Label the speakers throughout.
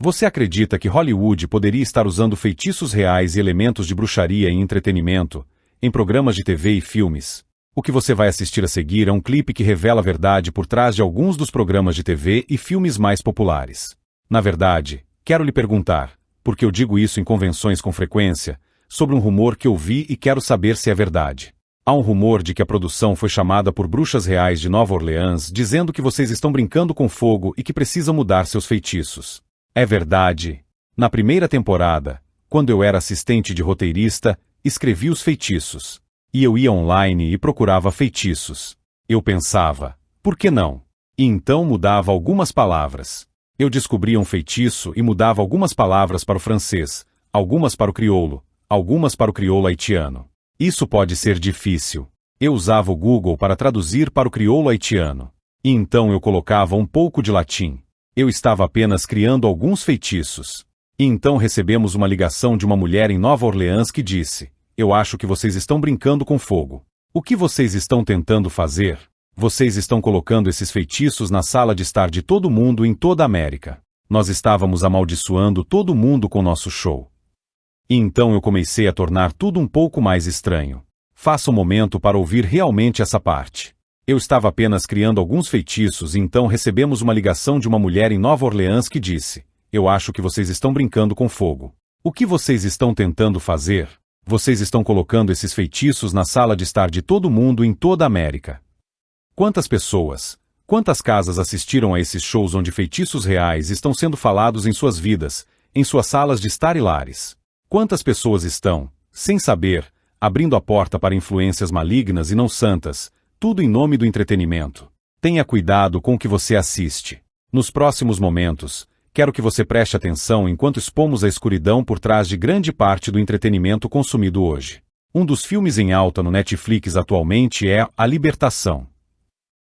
Speaker 1: Você acredita que Hollywood poderia estar usando feitiços reais e elementos de bruxaria em entretenimento, em programas de TV e filmes? O que você vai assistir a seguir é um clipe que revela a verdade por trás de alguns dos programas de TV e filmes mais populares. Na verdade, quero lhe perguntar, porque eu digo isso em convenções com frequência, sobre um rumor que eu vi e quero saber se é verdade. Há um rumor de que a produção foi chamada por bruxas reais de Nova Orleans dizendo que vocês estão brincando com fogo e que precisam mudar seus feitiços. É verdade. Na primeira temporada, quando eu era assistente de roteirista, escrevi os feitiços. E eu ia online e procurava feitiços. Eu pensava, por que não? E então mudava algumas palavras. Eu descobria um feitiço e mudava algumas palavras para o francês, algumas para o crioulo, algumas para o crioulo haitiano. Isso pode ser difícil. Eu usava o Google para traduzir para o crioulo haitiano. E então eu colocava um pouco de latim. Eu estava apenas criando alguns feitiços. E então recebemos uma ligação de uma mulher em Nova Orleans que disse: eu acho que vocês estão brincando com fogo. O que vocês estão tentando fazer? Vocês estão colocando esses feitiços na sala de estar de todo mundo em toda a América. Nós estávamos amaldiçoando todo mundo com nosso show. E então eu comecei a tornar tudo um pouco mais estranho. Faça um momento para ouvir realmente essa parte. Eu estava apenas criando alguns feitiços e então recebemos uma ligação de uma mulher em Nova Orleans que disse: eu acho que vocês estão brincando com fogo. O que vocês estão tentando fazer? Vocês estão colocando esses feitiços na sala de estar de todo mundo em toda a América. Quantas pessoas, quantas casas assistiram a esses shows onde feitiços reais estão sendo falados em suas vidas, em suas salas de estar e lares? Quantas pessoas estão, sem saber, abrindo a porta para influências malignas e não santas, tudo em nome do entretenimento? Tenha cuidado com o que você assiste. Nos próximos momentos, quero que você preste atenção enquanto expomos a escuridão por trás de grande parte do entretenimento consumido hoje. Um dos filmes em alta no Netflix atualmente é A Libertação.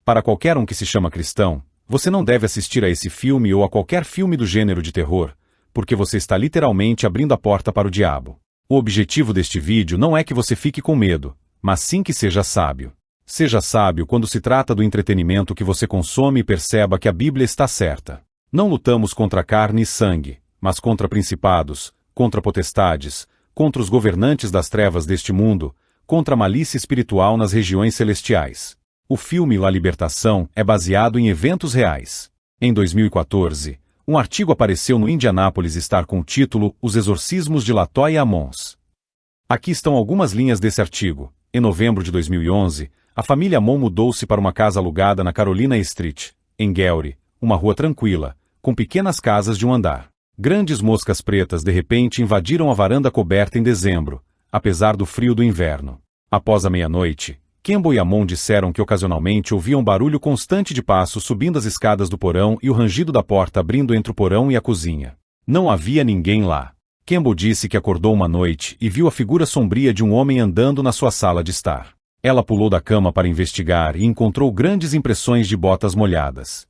Speaker 1: Para qualquer um que se chama cristão, você não deve assistir a esse filme ou a qualquer filme do gênero de terror, porque você está literalmente abrindo a porta para o diabo. O objetivo deste vídeo não é que você fique com medo, mas sim que seja sábio. Seja sábio quando se trata do entretenimento que você consome e perceba que a Bíblia está certa. Não lutamos contra carne e sangue, mas contra principados, contra potestades, contra os governantes das trevas deste mundo, contra a malícia espiritual nas regiões celestiais. O filme La Libertação é baseado em eventos reais. Em 2014, um artigo apareceu no Indianapolis Star com o título Os Exorcismos de LaToya Ammons. Aqui estão algumas linhas desse artigo. Em novembro de 2011, a família Ammon mudou-se para uma casa alugada na Carolina Street, em Gary, uma rua tranquila, com pequenas casas de um andar. Grandes moscas pretas de repente invadiram a varanda coberta em dezembro, apesar do frio do inverno. Após a meia-noite, Campbell e Ammon disseram que ocasionalmente ouviam barulho constante de passos subindo as escadas do porão e o rangido da porta abrindo entre o porão e a cozinha. Não havia ninguém lá. Campbell disse que acordou uma noite e viu a figura sombria de um homem andando na sua sala de estar. Ela pulou da cama para investigar e encontrou grandes impressões de botas molhadas.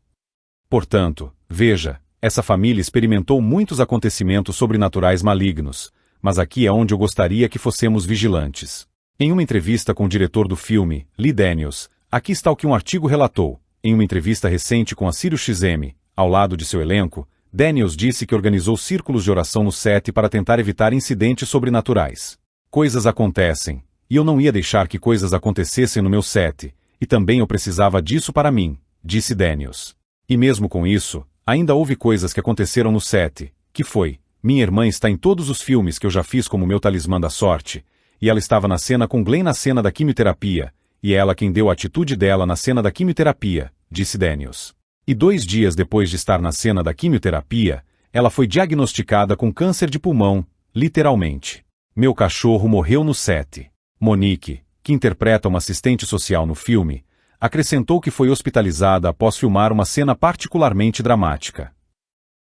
Speaker 1: Portanto, veja, essa família experimentou muitos acontecimentos sobrenaturais malignos, mas aqui é onde eu gostaria que fossemos vigilantes. Em uma entrevista com o diretor do filme, Lee Daniels, aqui está o que um artigo relatou. Em uma entrevista recente com a SiriusXM, ao lado de seu elenco, Daniels disse que organizou círculos de oração no set para tentar evitar incidentes sobrenaturais. Coisas acontecem, e eu não ia deixar que coisas acontecessem no meu set, e também eu precisava disso para mim, disse Daniels. E mesmo com isso, ainda houve coisas que aconteceram no set, que foi, minha irmã está em todos os filmes que eu já fiz como meu talismã da sorte, e ela estava na cena com Glenn na cena da quimioterapia, e ela quem deu a atitude dela na cena da quimioterapia, disse Daniels. E 2 dias depois de estar na cena da quimioterapia, ela foi diagnosticada com câncer de pulmão, literalmente. Meu cachorro morreu no set. Monique, que interpreta uma assistente social no filme, acrescentou que foi hospitalizada após filmar uma cena particularmente dramática.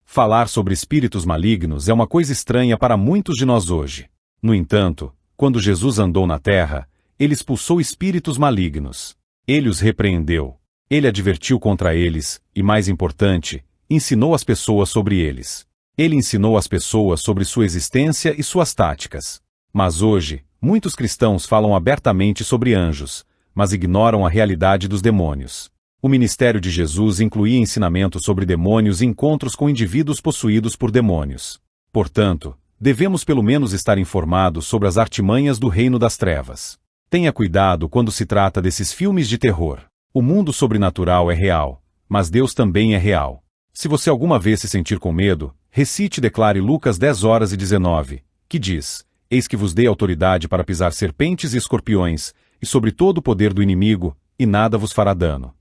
Speaker 1: Falar sobre espíritos malignos é uma coisa estranha para muitos de nós hoje. No entanto, quando Jesus andou na terra, ele expulsou espíritos malignos. Ele os repreendeu. Ele advertiu contra eles, e mais importante, ensinou as pessoas sobre eles. Ele ensinou as pessoas sobre sua existência e suas táticas. Mas hoje, muitos cristãos falam abertamente sobre anjos, mas ignoram a realidade dos demônios. O ministério de Jesus incluía ensinamentos sobre demônios e encontros com indivíduos possuídos por demônios. Portanto, devemos pelo menos estar informados sobre as artimanhas do reino das trevas. Tenha cuidado quando se trata desses filmes de terror. O mundo sobrenatural é real, mas Deus também é real. Se você alguma vez se sentir com medo, recite e declare Lucas 10:19, que diz: Eis que vos dei autoridade para pisar serpentes e escorpiões, e sobre todo o poder do inimigo, e nada vos fará dano.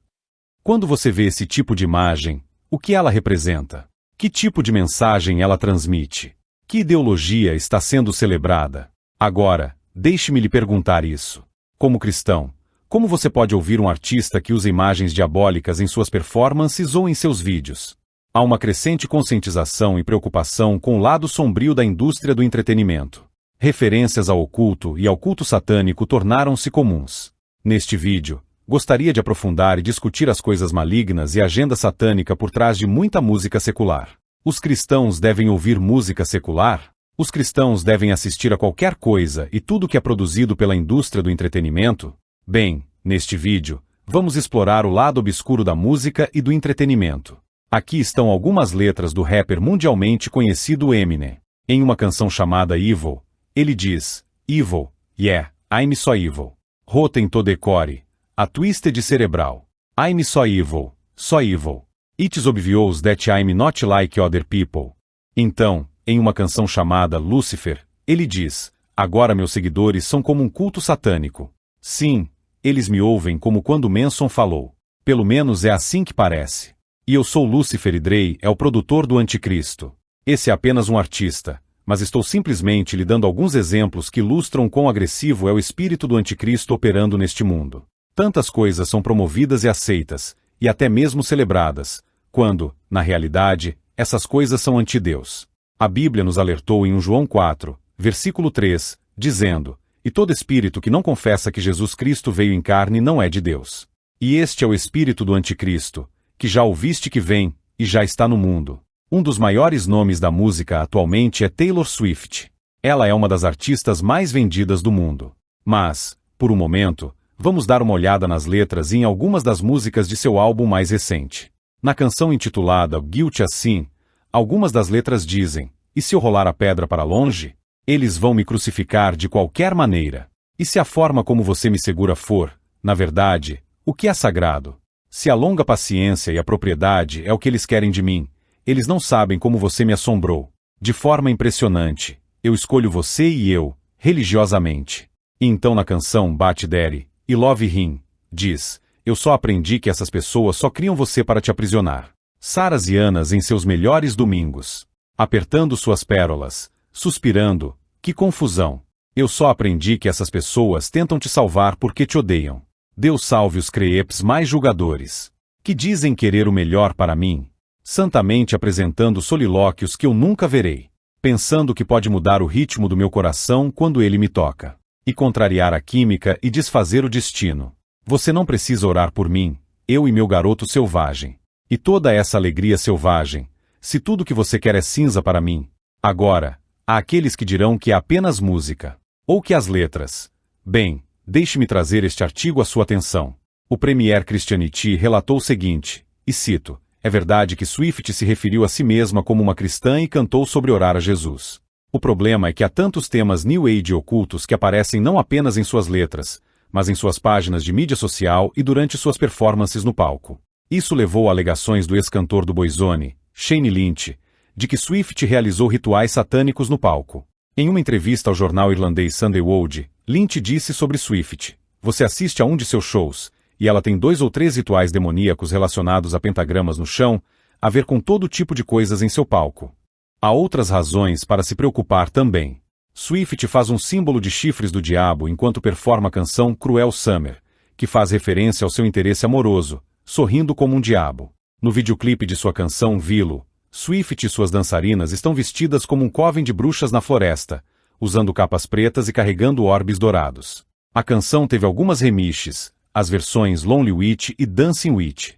Speaker 1: Quando você vê esse tipo de imagem, o que ela representa? Que tipo de mensagem ela transmite? Que ideologia está sendo celebrada? Agora, deixe-me lhe perguntar isso. Como cristão, como você pode ouvir um artista que usa imagens diabólicas em suas performances ou em seus vídeos? Há uma crescente conscientização e preocupação com o lado sombrio da indústria do entretenimento. Referências ao oculto e ao culto satânico tornaram-se comuns. Neste vídeo, gostaria de aprofundar e discutir as coisas malignas e a agenda satânica por trás de muita música secular. Os cristãos devem ouvir música secular? Os cristãos devem assistir a qualquer coisa e tudo que é produzido pela indústria do entretenimento? Bem, neste vídeo, vamos explorar o lado obscuro da música e do entretenimento. Aqui estão algumas letras do rapper mundialmente conhecido Eminem. Em uma canção chamada Evil, ele diz: Evil, yeah, I'm so evil. Rotten to the core, a twisted cerebral. I'm so evil, so evil. It's obvious that I'm not like other people. Então, em uma canção chamada Lucifer, ele diz: agora meus seguidores são como um culto satânico. Sim, eles me ouvem como quando Manson falou. Pelo menos é assim que parece. E eu sou Lucifer e Dre é o produtor do Anticristo. Esse é apenas um artista, mas estou simplesmente lhe dando alguns exemplos que ilustram quão agressivo é o espírito do Anticristo operando neste mundo. Tantas coisas são promovidas e aceitas, e até mesmo celebradas, quando, na realidade, essas coisas são anti-Deus. A Bíblia nos alertou em 1 João 4, versículo 3, dizendo: E todo espírito que não confessa que Jesus Cristo veio em carne não é de Deus. E este é o espírito do Anticristo, que já ouviste que vem, e já está no mundo. Um dos maiores nomes da música atualmente é Taylor Swift. Ela é uma das artistas mais vendidas do mundo. Mas, por um momento, vamos dar uma olhada nas letras e em algumas das músicas de seu álbum mais recente. Na canção intitulada Guilty Assim, algumas das letras dizem: E se eu rolar a pedra para longe? Eles vão me crucificar de qualquer maneira. E se a forma como você me segura for, na verdade, o que é sagrado? Se a longa paciência e a propriedade é o que eles querem de mim, eles não sabem como você me assombrou. De forma impressionante, eu escolho você e eu, religiosamente. E então na canção Bate Daddy, e Love Him, diz: Eu só aprendi que essas pessoas só criam você para te aprisionar. Saras e Anas em seus melhores domingos. Apertando suas pérolas, suspirando, que confusão. Eu só aprendi que essas pessoas tentam te salvar porque te odeiam. Deus salve os creeps mais julgadores, que dizem querer o melhor para mim, santamente apresentando solilóquios que eu nunca verei, pensando que pode mudar o ritmo do meu coração quando ele me toca, e contrariar a química e desfazer o destino. Você não precisa orar por mim, eu e meu garoto selvagem. E toda essa alegria selvagem, se tudo que você quer é cinza para mim. Agora, há aqueles que dirão que é apenas música, ou que as letras. Bem, deixe-me trazer este artigo à sua atenção. O Premier Christianity relatou o seguinte, e cito: É verdade que Swift se referiu a si mesma como uma cristã e cantou sobre orar a Jesus. O problema é que há tantos temas New Age ocultos que aparecem não apenas em suas letras, mas em suas páginas de mídia social e durante suas performances no palco. Isso levou a alegações do ex-cantor do Boyzone, Shane Lynch, de que Swift realizou rituais satânicos no palco. Em uma entrevista ao jornal irlandês Sunday World, Lynch disse sobre Swift: Você assiste a um de seus shows, e ela tem 2 ou 3 rituais demoníacos relacionados a pentagramas no chão, a ver com todo tipo de coisas em seu palco. Há outras razões para se preocupar também. Swift faz um símbolo de chifres do diabo enquanto performa a canção Cruel Summer, que faz referência ao seu interesse amoroso, sorrindo como um diabo. No videoclipe de sua canção Vilo, Swift e suas dançarinas estão vestidas como um coven de bruxas na floresta, usando capas pretas e carregando orbes dourados. A canção teve algumas remixes, as versões Lonely Witch e Dancing Witch.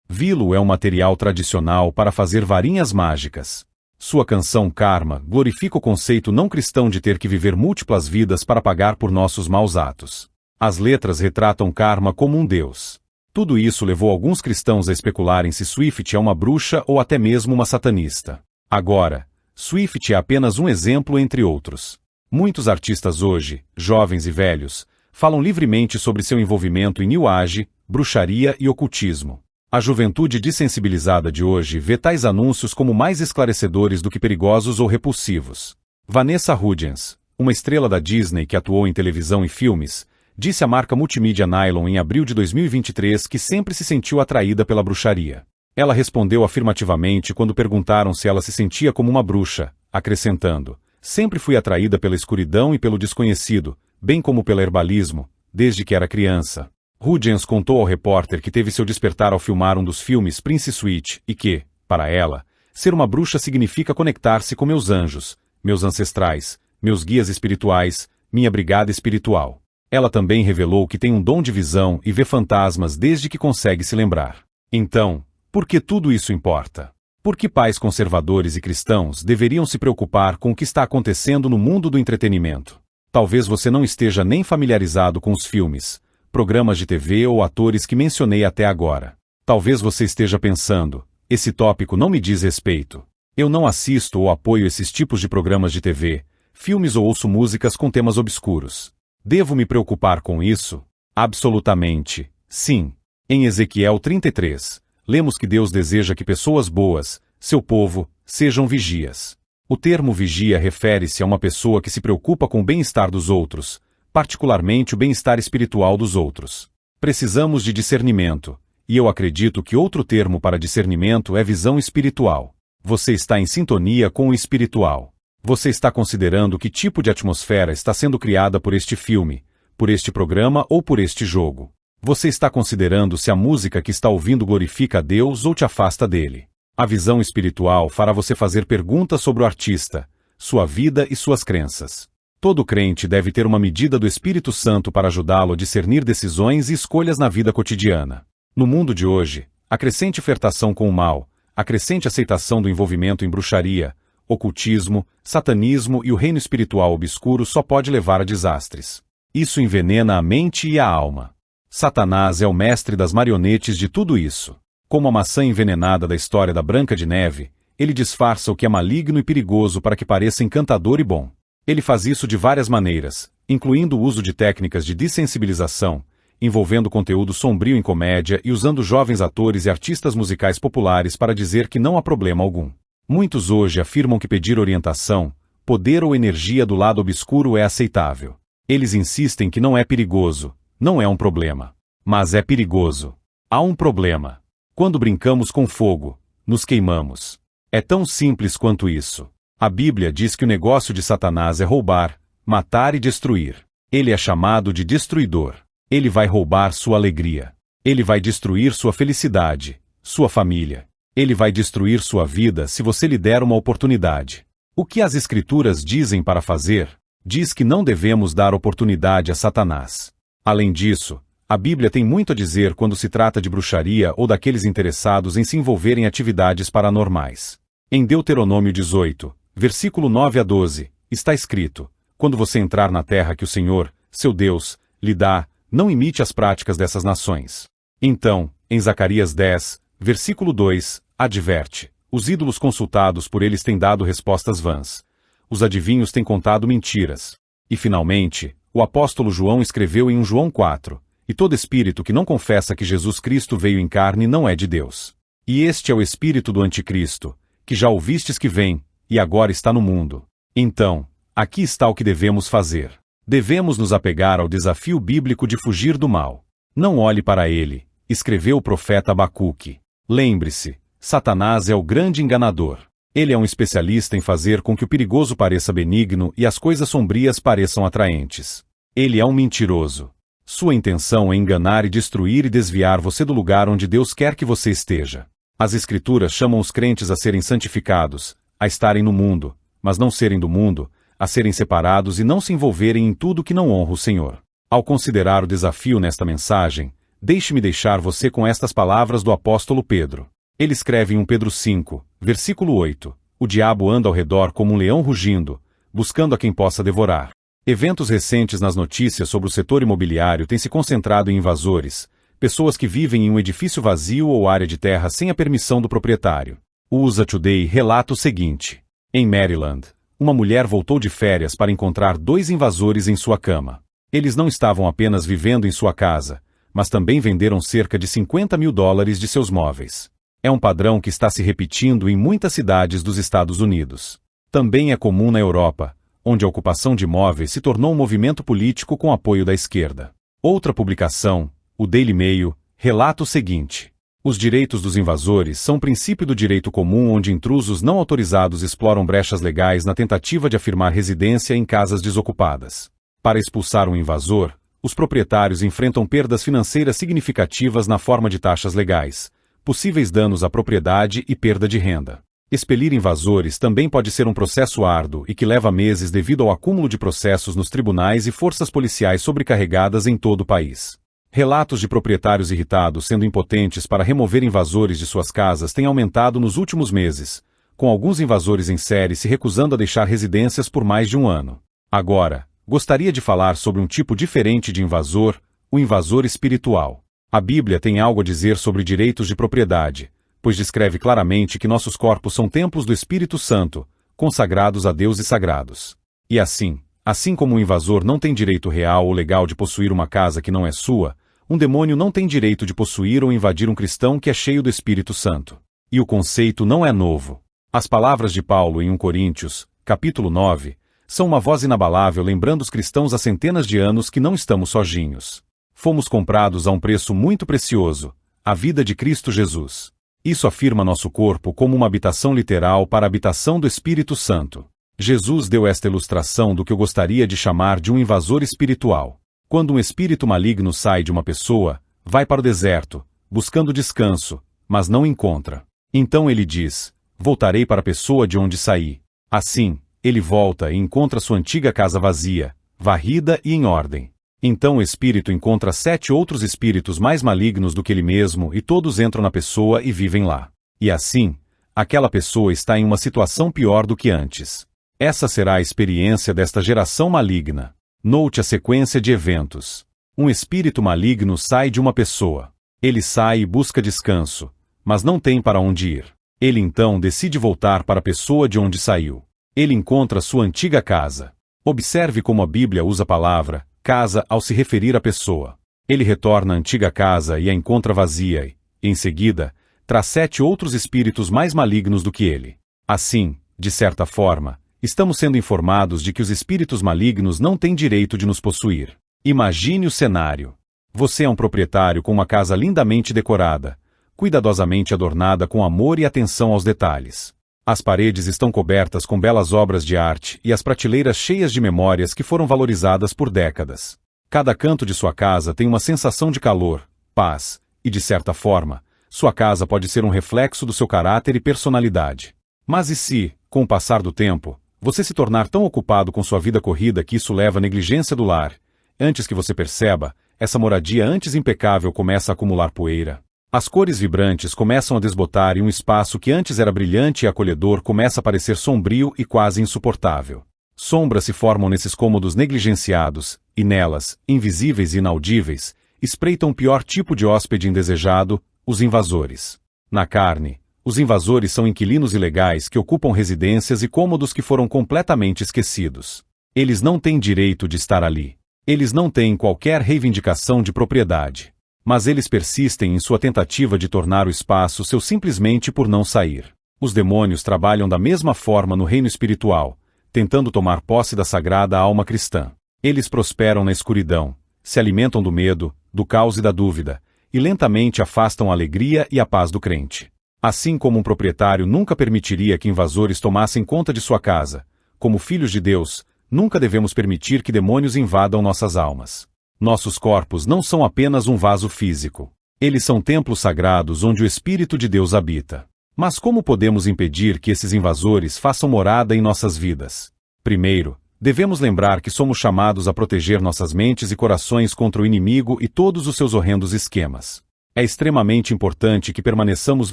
Speaker 1: Vilo é um material tradicional para fazer varinhas mágicas. Sua canção Karma glorifica o conceito não cristão de ter que viver múltiplas vidas para pagar por nossos maus atos. As letras retratam Karma como um deus. Tudo isso levou alguns cristãos a especularem se Swift é uma bruxa ou até mesmo uma satanista. Agora, Swift é apenas um exemplo entre outros. Muitos artistas hoje, jovens e velhos, falam livremente sobre seu envolvimento em New Age, bruxaria e ocultismo. A juventude dessensibilizada de hoje vê tais anúncios como mais esclarecedores do que perigosos ou repulsivos. Vanessa Hudgens, uma estrela da Disney que atuou em televisão e filmes, disse à marca multimídia Nylon em abril de 2023 que sempre se sentiu atraída pela bruxaria. Ela respondeu afirmativamente quando perguntaram se ela se sentia como uma bruxa, acrescentando: "Sempre fui atraída pela escuridão e pelo desconhecido, bem como pelo herbalismo, desde que era criança." Hudgens contou ao repórter que teve seu despertar ao filmar um dos filmes Prince Switch e que, para ela, ser uma bruxa significa conectar-se com meus anjos, meus ancestrais, meus guias espirituais, minha brigada espiritual. Ela também revelou que tem um dom de visão e vê fantasmas desde que consegue se lembrar. Então, por que tudo isso importa? Por que pais conservadores e cristãos deveriam se preocupar com o que está acontecendo no mundo do entretenimento? Talvez você não esteja nem familiarizado com os filmes, programas de TV ou atores que mencionei até agora. Talvez você esteja pensando: esse tópico não me diz respeito. Eu não assisto ou apoio esses tipos de programas de TV, filmes ou ouço músicas com temas obscuros. Devo me preocupar com isso? Absolutamente, sim. Em Ezequiel 33, lemos que Deus deseja que pessoas boas, seu povo, sejam vigias. O termo vigia refere-se a uma pessoa que se preocupa com o bem-estar dos outros, particularmente o bem-estar espiritual dos outros. Precisamos de discernimento, e eu acredito que outro termo para discernimento é visão espiritual. Você está em sintonia com o espiritual. Você está considerando que tipo de atmosfera está sendo criada por este filme, por este programa ou por este jogo. Você está considerando se a música que está ouvindo glorifica a Deus ou te afasta dele. A visão espiritual fará você fazer perguntas sobre o artista, sua vida e suas crenças. Todo crente deve ter uma medida do Espírito Santo para ajudá-lo a discernir decisões e escolhas na vida cotidiana. No mundo de hoje, a crescente flertação com o mal, a crescente aceitação do envolvimento em bruxaria, ocultismo, satanismo e o reino espiritual obscuro só pode levar a desastres. Isso envenena a mente e a alma. Satanás é o mestre das marionetes de tudo isso. Como a maçã envenenada da história da Branca de Neve, ele disfarça o que é maligno e perigoso para que pareça encantador e bom. Ele faz isso de várias maneiras, incluindo o uso de técnicas de dessensibilização, envolvendo conteúdo sombrio em comédia e usando jovens atores e artistas musicais populares para dizer que não há problema algum. Muitos hoje afirmam que pedir orientação, poder ou energia do lado obscuro é aceitável. Eles insistem que não é perigoso, não é um problema. Mas é perigoso. Há um problema. Quando brincamos com fogo, nos queimamos. É tão simples quanto isso. A Bíblia diz que o negócio de Satanás é roubar, matar e destruir. Ele é chamado de destruidor. Ele vai roubar sua alegria. Ele vai destruir sua felicidade, sua família. Ele vai destruir sua vida se você lhe der uma oportunidade. O que as Escrituras dizem para fazer? Diz que não devemos dar oportunidade a Satanás. Além disso, a Bíblia tem muito a dizer quando se trata de bruxaria ou daqueles interessados em se envolver em atividades paranormais. Em Deuteronômio 18, versículo 9 a 12, está escrito: quando você entrar na terra que o Senhor, seu Deus, lhe dá, não imite as práticas dessas nações. Então, em Zacarias 10, versículo 2, adverte: os ídolos consultados por eles têm dado respostas vãs. Os adivinhos têm contado mentiras. E finalmente, o apóstolo João escreveu em 1 João 4, e todo espírito que não confessa que Jesus Cristo veio em carne não é de Deus. E este é o espírito do anticristo, que já ouvistes que vem, e agora está no mundo. Então, aqui está o que devemos fazer. Devemos nos apegar ao desafio bíblico de fugir do mal. Não olhe para ele, escreveu o profeta Abacuque. Lembre-se, Satanás é o grande enganador. Ele é um especialista em fazer com que o perigoso pareça benigno e as coisas sombrias pareçam atraentes. Ele é um mentiroso. Sua intenção é enganar e destruir e desviar você do lugar onde Deus quer que você esteja. As Escrituras chamam os crentes a serem santificados, a estarem no mundo, mas não serem do mundo, a serem separados e não se envolverem em tudo que não honra o Senhor. Ao considerar o desafio nesta mensagem, deixe-me deixar você com estas palavras do apóstolo Pedro. Ele escreve em 1 Pedro 5, versículo 8, o diabo anda ao redor como um leão rugindo, buscando a quem possa devorar. Eventos recentes nas notícias sobre o setor imobiliário têm se concentrado em invasores, pessoas que vivem em um edifício vazio ou área de terra sem a permissão do proprietário. O USA Today relata o seguinte: em Maryland, uma mulher voltou de férias para encontrar 2 invasores em sua cama. Eles não estavam apenas vivendo em sua casa, mas também venderam cerca de $50 mil de seus móveis. É um padrão que está se repetindo em muitas cidades dos Estados Unidos. Também é comum na Europa, onde a ocupação de imóveis se tornou um movimento político com apoio da esquerda. Outra publicação, o Daily Mail, relata o seguinte: os direitos dos invasores são um princípio do direito comum onde intrusos não autorizados exploram brechas legais na tentativa de afirmar residência em casas desocupadas. Para expulsar um invasor, os proprietários enfrentam perdas financeiras significativas na forma de taxas legais, possíveis danos à propriedade e perda de renda. Expelir invasores também pode ser um processo árduo e que leva meses devido ao acúmulo de processos nos tribunais e forças policiais sobrecarregadas em todo o país. Relatos de proprietários irritados sendo impotentes para remover invasores de suas casas têm aumentado nos últimos meses, com alguns invasores em série se recusando a deixar residências por mais de um ano. Agora, gostaria de falar sobre um tipo diferente de invasor, o invasor espiritual. A Bíblia tem algo a dizer sobre direitos de propriedade, pois descreve claramente que nossos corpos são templos do Espírito Santo, consagrados a Deus e sagrados. E assim como um invasor não tem direito real ou legal de possuir uma casa que não é sua, um demônio não tem direito de possuir ou invadir um cristão que é cheio do Espírito Santo. E o conceito não é novo. As palavras de Paulo em 1 Coríntios, capítulo 9, são uma voz inabalável lembrando os cristãos há centenas de anos que não estamos sozinhos. Fomos comprados a um preço muito precioso, a vida de Cristo Jesus. Isso afirma nosso corpo como uma habitação literal para a habitação do Espírito Santo. Jesus deu esta ilustração do que eu gostaria de chamar de um invasor espiritual. Quando um espírito maligno sai de uma pessoa, vai para o deserto, buscando descanso, mas não encontra. Então ele diz: voltarei para a pessoa de onde saí. Assim, ele volta e encontra sua antiga casa vazia, varrida e em ordem. Então o espírito encontra 7 outros espíritos mais malignos do que ele mesmo e todos entram na pessoa e vivem lá. E assim, aquela pessoa está em uma situação pior do que antes. Essa será a experiência desta geração maligna. Note a sequência de eventos. Um espírito maligno sai de uma pessoa. Ele sai e busca descanso, mas não tem para onde ir. Ele então decide voltar para a pessoa de onde saiu. Ele encontra sua antiga casa. Observe como a Bíblia usa a palavra casa ao se referir à pessoa. Ele retorna à antiga casa e a encontra vazia e, em seguida, traz 7 outros espíritos mais malignos do que ele. Assim, de certa forma, estamos sendo informados de que os espíritos malignos não têm direito de nos possuir. Imagine o cenário. Você é um proprietário com uma casa lindamente decorada, cuidadosamente adornada com amor e atenção aos detalhes. As paredes estão cobertas com belas obras de arte e as prateleiras cheias de memórias que foram valorizadas por décadas. Cada canto de sua casa tem uma sensação de calor, paz, e de certa forma, sua casa pode ser um reflexo do seu caráter e personalidade. Mas e se, com o passar do tempo, você se tornar tão ocupado com sua vida corrida que isso leva à negligência do lar? Antes que você perceba, essa moradia antes impecável começa a acumular poeira. As cores vibrantes começam a desbotar e um espaço que antes era brilhante e acolhedor começa a parecer sombrio e quase insuportável. Sombras se formam nesses cômodos negligenciados, e nelas, invisíveis e inaudíveis, espreitam o pior tipo de hóspede indesejado, os invasores. Na carne, os invasores são inquilinos ilegais que ocupam residências e cômodos que foram completamente esquecidos. Eles não têm direito de estar ali. Eles não têm qualquer reivindicação de propriedade. Mas eles persistem em sua tentativa de tornar o espaço seu simplesmente por não sair. Os demônios trabalham da mesma forma no reino espiritual, tentando tomar posse da sagrada alma cristã. Eles prosperam na escuridão, se alimentam do medo, do caos e da dúvida, e lentamente afastam a alegria e a paz do crente. Assim como um proprietário nunca permitiria que invasores tomassem conta de sua casa, como filhos de Deus, nunca devemos permitir que demônios invadam nossas almas. Nossos corpos não são apenas um vaso físico. Eles são templos sagrados onde o Espírito de Deus habita. Mas como podemos impedir que esses invasores façam morada em nossas vidas? Primeiro, devemos lembrar que somos chamados a proteger nossas mentes e corações contra o inimigo e todos os seus horrendos esquemas. É extremamente importante que permaneçamos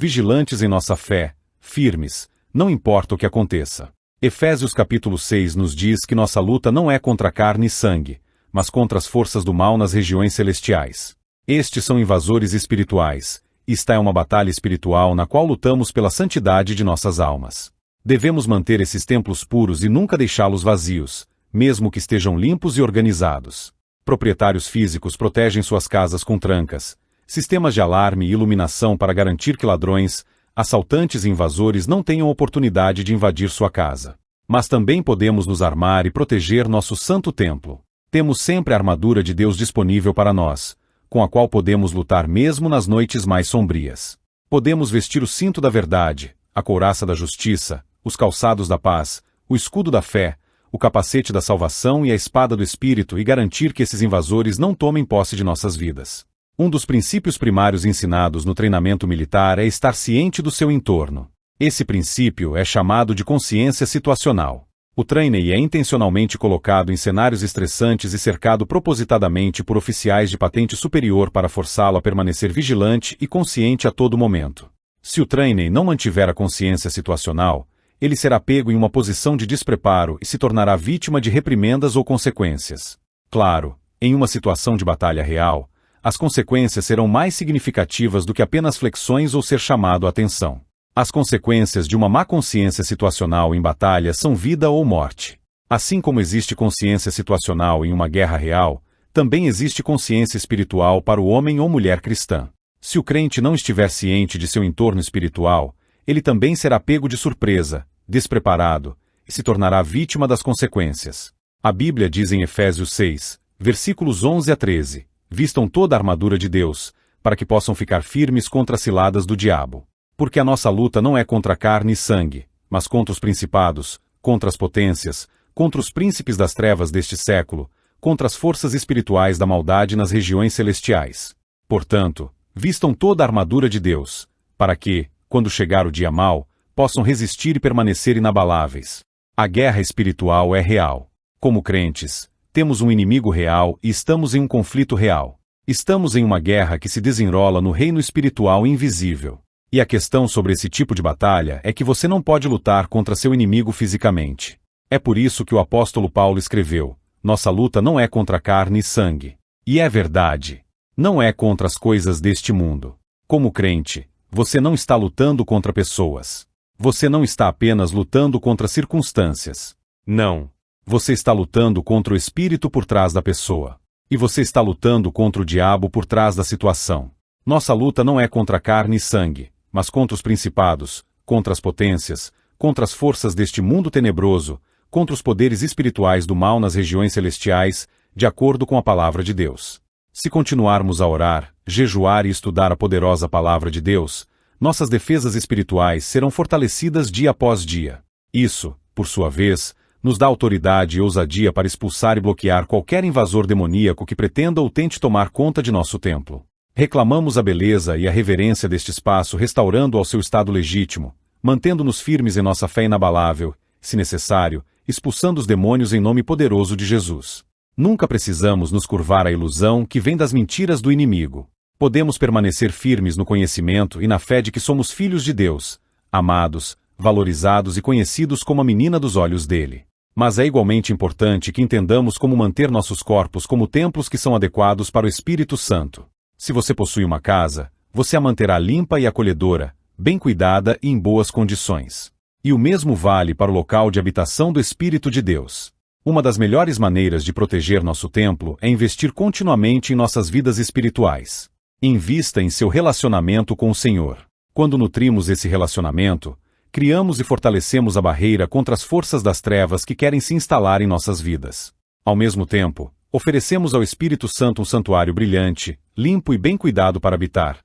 Speaker 1: vigilantes em nossa fé, firmes, não importa o que aconteça. Efésios capítulo 6 nos diz que nossa luta não é contra carne e sangue, mas contra as forças do mal nas regiões celestiais. Estes são invasores espirituais, e esta é uma batalha espiritual na qual lutamos pela santidade de nossas almas. Devemos manter esses templos puros e nunca deixá-los vazios, mesmo que estejam limpos e organizados. Proprietários físicos protegem suas casas com trancas, sistemas de alarme e iluminação para garantir que ladrões, assaltantes e invasores não tenham oportunidade de invadir sua casa. Mas também podemos nos armar e proteger nosso santo templo. Temos sempre a armadura de Deus disponível para nós, com a qual podemos lutar mesmo nas noites mais sombrias. Podemos vestir o cinto da verdade, a couraça da justiça, os calçados da paz, o escudo da fé, o capacete da salvação e a espada do Espírito e garantir que esses invasores não tomem posse de nossas vidas. Um dos princípios primários ensinados no treinamento militar é estar ciente do seu entorno. Esse princípio é chamado de consciência situacional. O trainee é intencionalmente colocado em cenários estressantes e cercado propositadamente por oficiais de patente superior para forçá-lo a permanecer vigilante e consciente a todo momento. Se o trainee não mantiver a consciência situacional, ele será pego em uma posição de despreparo e se tornará vítima de reprimendas ou consequências. Claro, em uma situação de batalha real, as consequências serão mais significativas do que apenas flexões ou ser chamado a atenção. As consequências de uma má consciência situacional em batalha são vida ou morte. Assim como existe consciência situacional em uma guerra real, também existe consciência espiritual para o homem ou mulher cristã. Se o crente não estiver ciente de seu entorno espiritual, ele também será pego de surpresa, despreparado, e se tornará vítima das consequências. A Bíblia diz em Efésios 6, versículos 11 a 13, vistam toda a armadura de Deus, para que possam ficar firmes contra as ciladas do diabo. Porque a nossa luta não é contra carne e sangue, mas contra os principados, contra as potências, contra os príncipes das trevas deste século, contra as forças espirituais da maldade nas regiões celestiais. Portanto, vistam toda a armadura de Deus, para que, quando chegar o dia mau, possam resistir e permanecer inabaláveis. A guerra espiritual é real. Como crentes, temos um inimigo real e estamos em um conflito real. Estamos em uma guerra que se desenrola no reino espiritual invisível. E a questão sobre esse tipo de batalha é que você não pode lutar contra seu inimigo fisicamente. É por isso que o apóstolo Paulo escreveu: nossa luta não é contra carne e sangue. E é verdade. Não é contra as coisas deste mundo. Como crente, você não está lutando contra pessoas. Você não está apenas lutando contra circunstâncias. Não. Você está lutando contra o espírito por trás da pessoa. E você está lutando contra o diabo por trás da situação. Nossa luta não é contra carne e sangue, mas contra os principados, contra as potências, contra as forças deste mundo tenebroso, contra os poderes espirituais do mal nas regiões celestiais, de acordo com a palavra de Deus. Se continuarmos a orar, jejuar e estudar a poderosa palavra de Deus, nossas defesas espirituais serão fortalecidas dia após dia. Isso, por sua vez, nos dá autoridade e ousadia para expulsar e bloquear qualquer invasor demoníaco que pretenda ou tente tomar conta de nosso templo. Reclamamos a beleza e a reverência deste espaço, restaurando-o ao seu estado legítimo, mantendo-nos firmes em nossa fé inabalável, se necessário, expulsando os demônios em nome poderoso de Jesus. Nunca precisamos nos curvar à ilusão que vem das mentiras do inimigo. Podemos permanecer firmes no conhecimento e na fé de que somos filhos de Deus, amados, valorizados e conhecidos como a menina dos olhos dele. Mas é igualmente importante que entendamos como manter nossos corpos como templos que são adequados para o Espírito Santo. Se você possui uma casa, você a manterá limpa e acolhedora, bem cuidada e em boas condições. E o mesmo vale para o local de habitação do Espírito de Deus. Uma das melhores maneiras de proteger nosso templo é investir continuamente em nossas vidas espirituais. Invista em seu relacionamento com o Senhor. Quando nutrimos esse relacionamento, criamos e fortalecemos a barreira contra as forças das trevas que querem se instalar em nossas vidas. Ao mesmo tempo, oferecemos ao Espírito Santo um santuário brilhante, limpo e bem cuidado para habitar,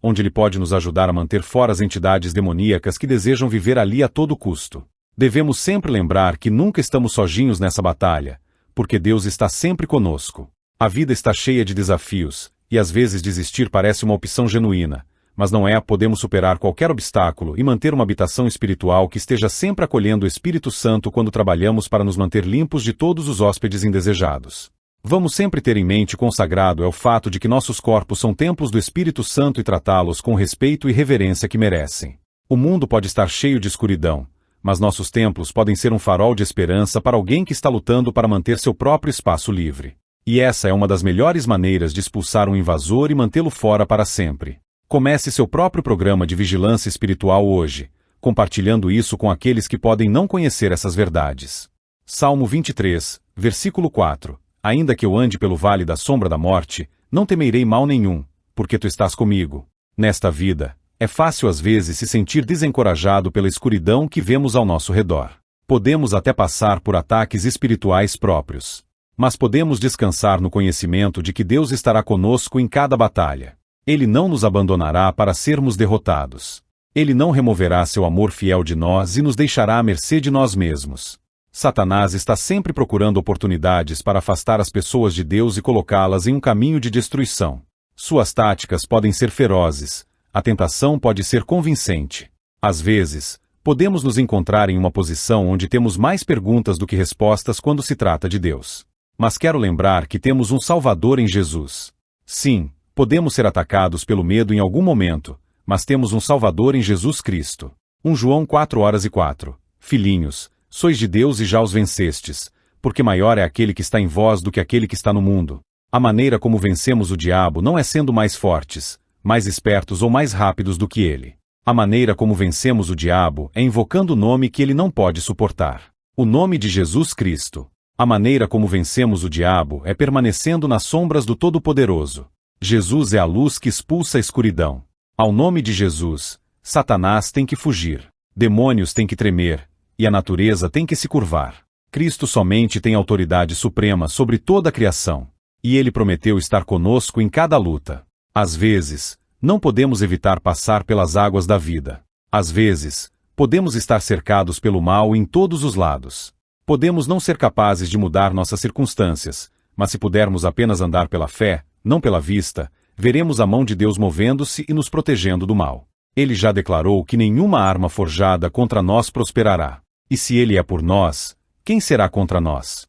Speaker 1: onde ele pode nos ajudar a manter fora as entidades demoníacas que desejam viver ali a todo custo. Devemos sempre lembrar que nunca estamos sozinhos nessa batalha, porque Deus está sempre conosco. A vida está cheia de desafios, e às vezes desistir parece uma opção genuína, mas não é. Podemos superar qualquer obstáculo e manter uma habitação espiritual que esteja sempre acolhendo o Espírito Santo quando trabalhamos para nos manter limpos de todos os hóspedes indesejados. Vamos sempre ter em mente consagrado é o fato de que nossos corpos são templos do Espírito Santo e tratá-los com o respeito e reverência que merecem. O mundo pode estar cheio de escuridão, mas nossos templos podem ser um farol de esperança para alguém que está lutando para manter seu próprio espaço livre. E essa é uma das melhores maneiras de expulsar um invasor e mantê-lo fora para sempre. Comece seu próprio programa de vigilância espiritual hoje, compartilhando isso com aqueles que podem não conhecer essas verdades. Salmo 23, versículo 4. Ainda que eu ande pelo vale da sombra da morte, não temerei mal nenhum, porque tu estás comigo. Nesta vida, é fácil às vezes se sentir desencorajado pela escuridão que vemos ao nosso redor. Podemos até passar por ataques espirituais próprios. Mas podemos descansar no conhecimento de que Deus estará conosco em cada batalha. Ele não nos abandonará para sermos derrotados. Ele não removerá seu amor fiel de nós e nos deixará à mercê de nós mesmos. Satanás está sempre procurando oportunidades para afastar as pessoas de Deus e colocá-las em um caminho de destruição. Suas táticas podem ser ferozes, a tentação pode ser convincente. Às vezes, podemos nos encontrar em uma posição onde temos mais perguntas do que respostas quando se trata de Deus. Mas quero lembrar que temos um Salvador em Jesus. Sim, podemos ser atacados pelo medo em algum momento, mas temos um Salvador em Jesus Cristo. 1 João 4:4. Filhinhos, sois de Deus e já os vencestes, porque maior é aquele que está em vós do que aquele que está no mundo. A maneira como vencemos o diabo não é sendo mais fortes, mais espertos ou mais rápidos do que ele. A maneira como vencemos o diabo é invocando o nome que ele não pode suportar. O nome de Jesus Cristo. A maneira como vencemos o diabo é permanecendo nas sombras do Todo-Poderoso. Jesus é a luz que expulsa a escuridão. Ao nome de Jesus, Satanás tem que fugir, demônios têm que tremer, e a natureza tem que se curvar. Cristo somente tem autoridade suprema sobre toda a criação, e ele prometeu estar conosco em cada luta. Às vezes, não podemos evitar passar pelas águas da vida. Às vezes, podemos estar cercados pelo mal em todos os lados. Podemos não ser capazes de mudar nossas circunstâncias, mas se pudermos apenas andar pela fé, não pela vista, veremos a mão de Deus movendo-se e nos protegendo do mal. Ele já declarou que nenhuma arma forjada contra nós prosperará. E se ele é por nós, quem será contra nós?